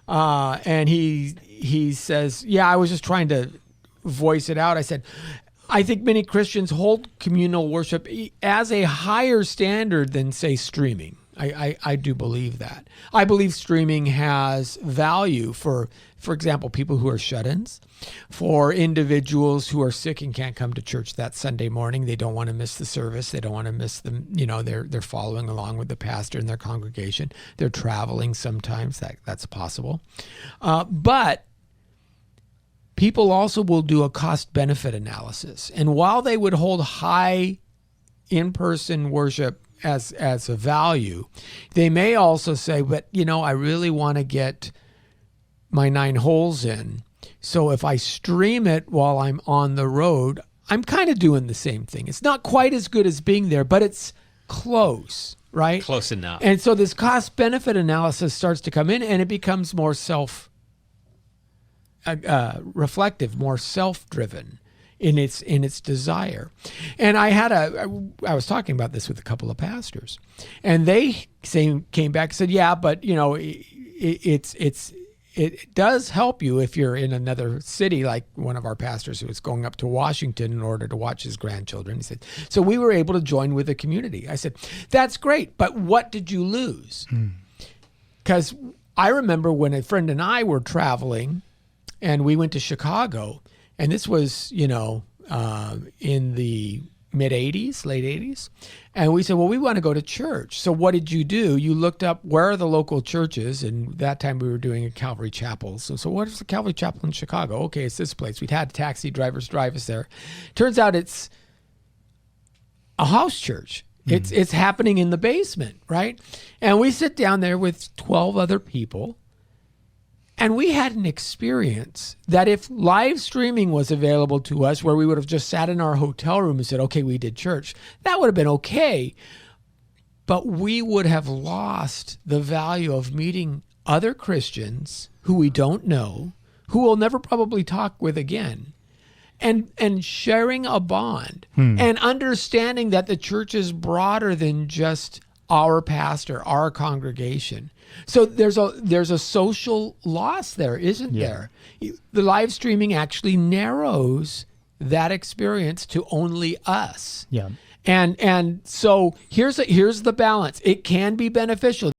And he says, yeah, I was just trying to voice it out. I said, I think many Christians hold communal worship as a higher standard than, say, streaming. I do believe that. I believe streaming has value for example, people who are shut-ins, for individuals who are sick and can't come to church that Sunday morning. They don't want to miss the service. They don't want to miss them. They're following along with the pastor and their congregation. They're traveling sometimes. That's possible. But people also will do a cost-benefit analysis. And while they would hold high in-person worship as a value, they may also say, but, I really want to get my 9 holes in. So if I stream it while I'm on the road, I'm kind of doing the same thing. It's not quite as good as being there, but it's close, right? Close enough. And so this cost-benefit analysis starts to come in, and it becomes more reflective, more self-driven in its desire. And I was talking about this with a couple of pastors, and they came back and said, yeah, but it does help you if you're in another city, like one of our pastors who was going up to Washington in order to watch his grandchildren. He said, so we were able to join with the community. I said, that's great, but what did you lose? Because I remember when a friend and I were traveling and we went to Chicago, and this was, in the mid-'80s, late 80s. And we said, well, we want to go to church. So what did you do? You looked up where are the local churches. And that time we were doing a Calvary Chapel. So what is the Calvary Chapel in Chicago? Okay, it's this place. We'd had taxi drivers drive us there. Turns out it's a house church. It's happening in the basement, right? And we sit down there with 12 other people. And we had an experience that if live streaming was available to us, where we would have just sat in our hotel room and said, okay, we did church, that would have been okay. But we would have lost the value of meeting other Christians who we don't know, who we'll never probably talk with again, and sharing a bond and understanding that the church is broader than just our pastor, our congregation. So there's a social loss there, isn't there? The live streaming actually narrows that experience to only us. Yeah. And so here's the balance. It can be beneficial.